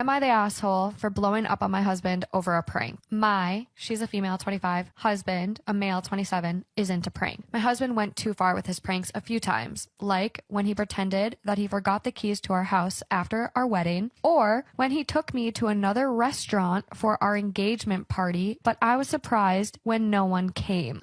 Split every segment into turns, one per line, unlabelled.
Am I the asshole for blowing up on my husband over a prank? She's a female 25, husband, a male 27, is into prank. My husband went too far with his pranks a few times, like when he pretended that he forgot the keys to our house after our wedding, or when he took me to another restaurant for our engagement party, but I was surprised when no one came.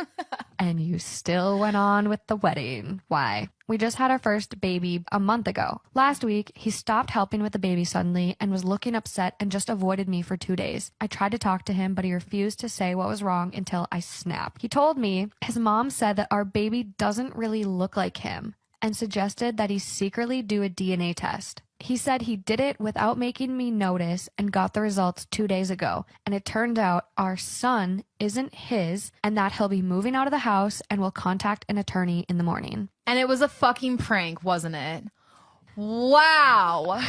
And you still went on with the wedding. Why? We just had our first baby a month ago. Last week, he stopped helping with the baby suddenly and was looking upset and just avoided me for 2 days. I tried to talk to him, but he refused to say what was wrong until I snapped. He told me his mom said that our baby doesn't really look like him and suggested that he secretly do a DNA test. He said he did it without making me notice and got the results 2 days ago. And it turned out our son isn't his and that he'll be moving out of the house and will contact an attorney in the morning.
And it was a fucking prank, wasn't it? Wow.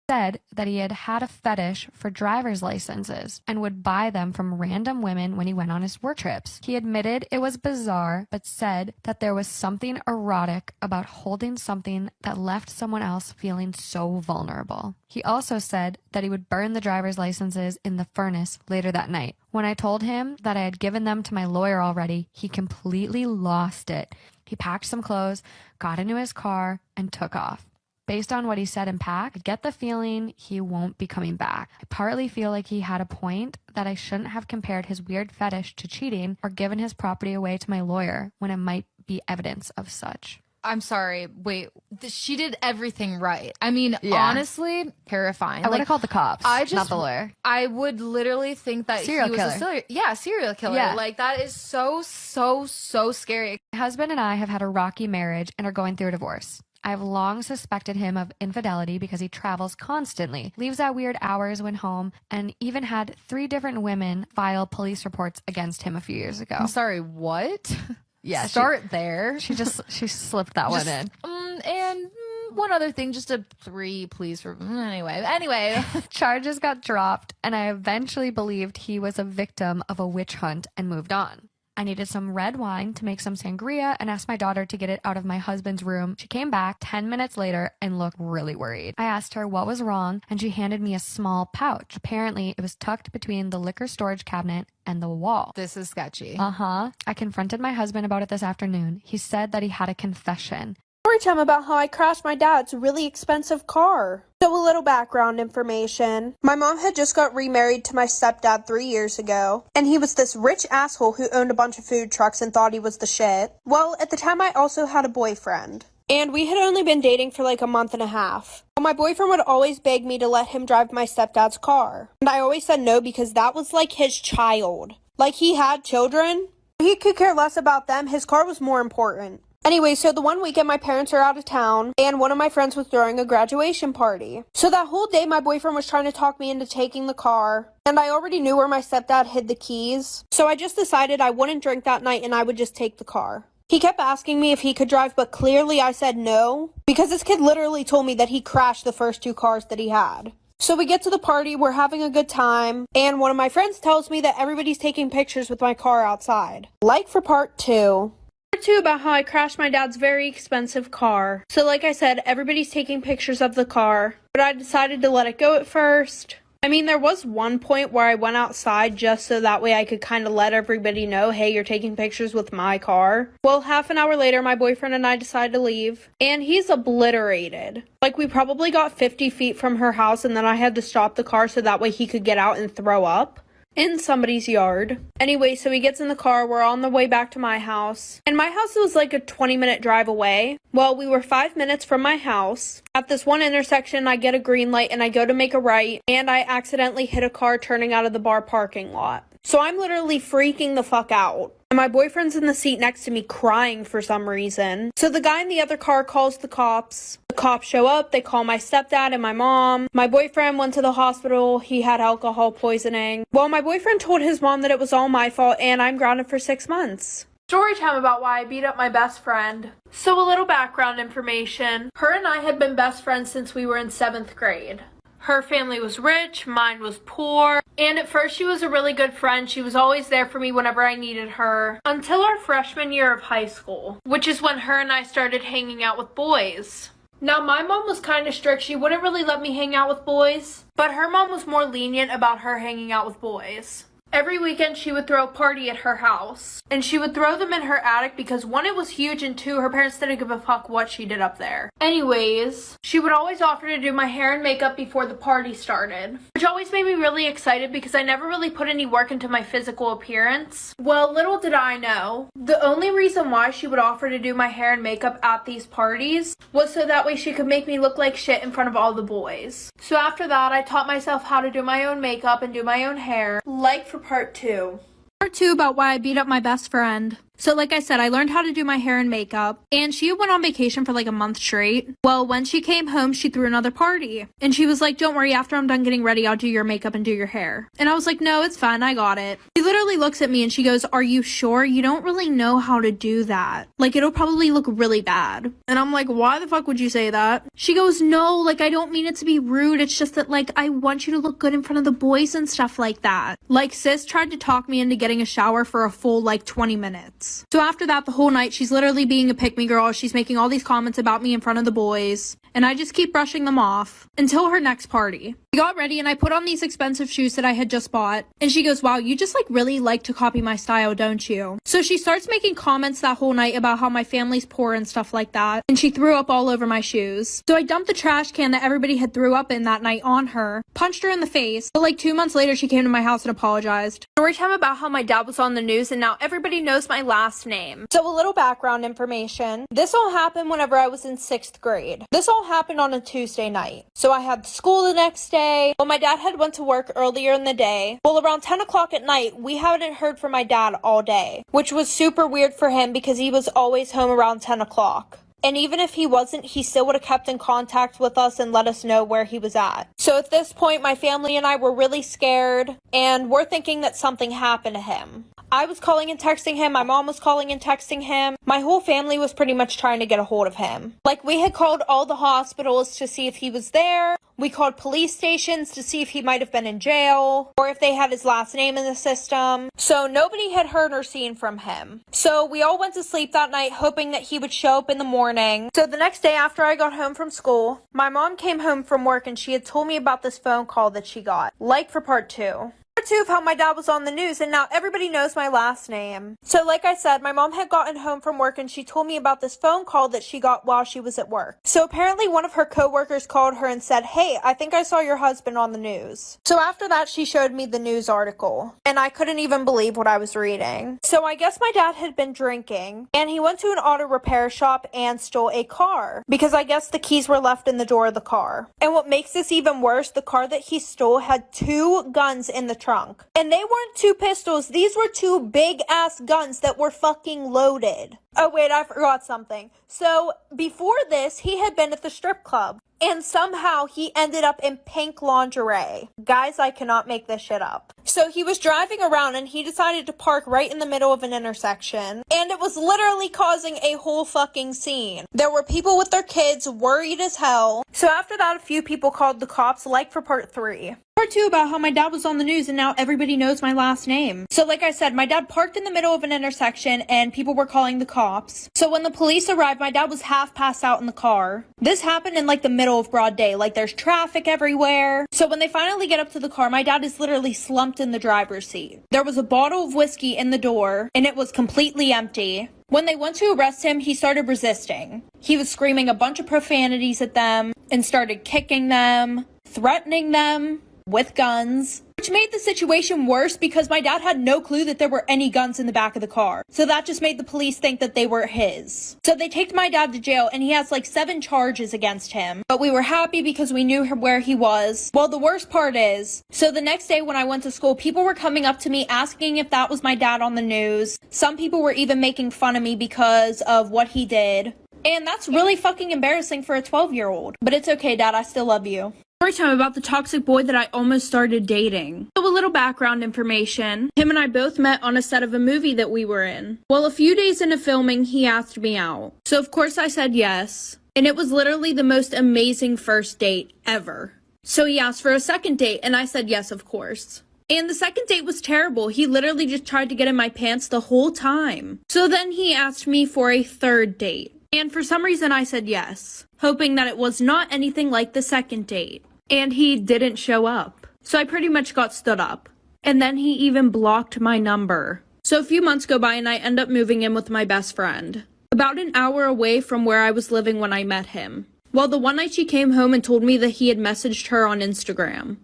Said that he had a fetish for driver's licenses and would buy them from random women when he went on his work trips. He admitted it was bizarre, but said that there was something erotic about holding something that left someone else feeling so vulnerable. He also said that he would burn the driver's licenses in the furnace later that night. When I told him that I had given them to my lawyer already, he completely lost it. He packed some clothes, got into his car, and took off. Based on what he said and packed, I get the feeling he won't be coming back. I partly feel like he had a point that I shouldn't have compared his weird fetish to cheating or given his property away to my lawyer when it might be evidence of such.
I'm sorry. Wait, she did everything right. I mean, honestly, terrifying.
I would have called the cops, not the lawyer.
I would literally think that
serial
he was
killer.
Serial killer.
Yeah.
Like, that is so scary.
My husband and I have had a rocky marriage and are going through a divorce. I've long suspected him of infidelity because he travels constantly, leaves at weird hours when home, and even had 3 different women file police reports against him a few years ago.
I'm sorry, what?
Yeah,
Start there.
She slipped that one in.
And one other thing, just a 3, please. Anyway.
Charges got dropped, and I eventually believed he was a victim of a witch hunt and moved on. I needed some red wine to make some sangria and asked my daughter to get it out of my husband's room. She came back 10 minutes later and looked really worried. I asked her what was wrong, and she handed me a small pouch. Apparently, it was tucked between the liquor storage cabinet and the wall.
This is sketchy.
I confronted my husband about it this afternoon. He said that he had a confession.
Storytime about how I crashed my dad's really expensive car. So a little background information. My mom had just got remarried to my stepdad 3 years ago, and he was this rich asshole who owned a bunch of food trucks and thought he was the shit. Well, at the time I also had a boyfriend, and we had only been dating for like a month and a half. Well, my boyfriend would always beg me to let him drive my stepdad's car, and I always said no because that was like his child. Like, he had children. He could care less about them. His car was more important. Anyway, so the one weekend my parents are out of town, and one of my friends was throwing a graduation party. So that whole day my boyfriend was trying to talk me into taking the car, and I already knew where my stepdad hid the keys. So I just decided I wouldn't drink that night and I would just take the car. He kept asking me if he could drive, but clearly I said no, because this kid literally told me that he crashed the first 2 cars that he had. So we get to the party, we're having a good time, and one of my friends tells me that everybody's taking pictures with my car outside. Like for part 2. Part 2 about how I crashed my dad's very expensive car. So like I said, everybody's taking pictures of the car, but I decided to let it go at first. I mean, there was one point where I went outside just so that way I could kind of let everybody know, hey, you're taking pictures with my car. Well, half an hour later, my boyfriend and I decided to leave, and he's obliterated. Like, we probably got 50 feet from her house, and then I had to stop the car so that way he could get out and throw up in somebody's yard. Anyway, so he gets in the car, we're on the way back to my house, and my house was like a 20-minute drive away. Well, we were 5 minutes from my house. At this one intersection, I get a green light and I go to make a right, and I accidentally hit a car turning out of the bar parking lot. So I'm literally freaking the fuck out. And my boyfriend's in the seat next to me crying for some reason. So the guy in the other car calls the cops. The cops show up, they call my stepdad and my mom. My boyfriend went to the hospital, he had alcohol poisoning. Well, my boyfriend told his mom that it was all my fault and I'm grounded for 6 months. Story time about why I beat up my best friend. So a little background information. Her and I had been best friends since we were in 7th grade. Her family was rich, mine was poor, and at first she was a really good friend. She was always there for me whenever I needed her, until our freshman year of high school, which is when her and I started hanging out with boys. Now, my mom was kind of strict. She wouldn't really let me hang out with boys, but her mom was more lenient about her hanging out with boys. Every weekend, she would throw a party at her house, and she would throw them in her attic because one, it was huge, and two, her parents didn't give a fuck what she did up there. Anyways, she would always offer to do my hair and makeup before the party started, which always made me really excited because I never really put any work into my physical appearance. Well, little did I know, the only reason why she would offer to do my hair and makeup at these parties was so that way she could make me look like shit in front of all the boys. So after that, I taught myself how to do my own makeup and do my own hair, like for part 2. Part 2 about why I beat up my best friend. So like I said, I learned how to do my hair and makeup, and she went on vacation for like a month straight. Well, when she came home, she threw another party, and she was like, don't worry, after I'm done getting ready, I'll do your makeup and do your hair. And I was like, no, it's fine, I got it. She literally looks at me and she goes, are you sure? You don't really know how to do that. Like, it'll probably look really bad. And I'm like, why the fuck would you say that? She goes, no, like, I don't mean it to be rude. It's just that, like, I want you to look good in front of the boys and stuff like that. Like, sis tried to talk me into getting a shower for a full, like, 20 minutes. So after that, the whole night, she's literally being a pick-me girl. She's making all these comments about me in front of the boys, and I just keep brushing them off until her next party. We got ready, and I put on these expensive shoes that I had just bought, and she goes, wow, you just like really like to copy my style, don't you? So she starts making comments that whole night about how my family's poor and stuff like that, and she threw up all over my shoes. So I dumped the trash can that everybody had threw up in that night on her, punched her in the face, but like 2 months later, she came to my house and apologized. Story time about how my dad was on the news, and now everybody knows my last name. So a little background information. This all happened whenever I was in 6th grade. This all happened on a Tuesday night. So I had school the next day. Well, my dad had went to work earlier in the day. Well, around 10 o'clock at night, we hadn't heard from my dad all day, which was super weird for him because he was always home around 10 o'clock. And even if he wasn't, he still would have kept in contact with us and let us know where he was at. So at this point, my family and I were really scared, and we're thinking that something happened to him. I was calling and texting him, my mom was calling and texting him. My whole family was pretty much trying to get a hold of him. Like, we had called all the hospitals to see if he was there. We called police stations to see if he might have been in jail, or if they had his last name in the system. So nobody had heard or seen from him. So we all went to sleep that night hoping that he would show up in the morning. So the next day after I got home from school, my mom came home from work and she had told me about this phone call that she got. Like for part 2. Part 2 of how my dad was on the news, and now everybody knows my last name. So like I said, my mom had gotten home from work and she told me about this phone call that she got while she was at work. So apparently one of her coworkers called her and said, hey, I think I saw your husband on the news. So after that, she showed me the news article, and I couldn't even believe what I was reading. So I guess my dad had been drinking, and he went to an auto repair shop and stole a car, because I guess the keys were left in the door of the car. And what makes this even worse, the car that he stole had 2 guns in the trunk. And they weren't 2 pistols, these were 2 big ass guns that were fucking loaded. Oh wait, I forgot something. So before this, he had been at the strip club, and somehow he ended up in pink lingerie. Guys, I cannot make this shit up. So he was driving around and he decided to park right in the middle of an intersection, and it was literally causing a whole fucking scene. There were people with their kids worried as hell. So after that, a few people called the cops, like for part 3. Part 2 about how my dad was on the news and now everybody knows my last name. So like I said, my dad parked in the middle of an intersection and people were calling the cops. So when the police arrived, my dad was half passed out in the car. This happened in like the middle of broad day, like there's traffic everywhere. So when they finally get up to the car, my dad is literally slumped in the driver's seat. There was a bottle of whiskey in the door and it was completely empty. When they went to arrest him, he started resisting. He was screaming a bunch of profanities at them and started kicking them, threatening them with guns, which made the situation worse because my dad had no clue that there were any guns in the back of the car. So that just made the police think that they were his. So they take my dad to jail and he has like 7 charges against him. But we were happy because we knew where he was. Well, the worst part is, so the next day when I went to school, people were coming up to me asking if that was my dad on the news. Some people were even making fun of me because of what he did. And that's really fucking embarrassing for a 12-year-old. But it's okay, Dad, I still love you. Story time about the toxic boy that I almost started dating. So a little background information. Him and I both met on a set of a movie that we were in. Well, a few days into filming, he asked me out. So of course I said yes. And it was literally the most amazing first date ever. So he asked for a second date and I said yes, of course. And the second date was terrible. He literally just tried to get in my pants the whole time. So then he asked me for a third date. And for some reason I said yes, hoping that it was not anything like the second date. And he didn't show up. So I pretty much got stood up. And then he even blocked my number. So a few months go by and I end up moving in with my best friend, about an hour away from where I was living when I met him. Well, the one night she came home and told me that he had messaged her on Instagram.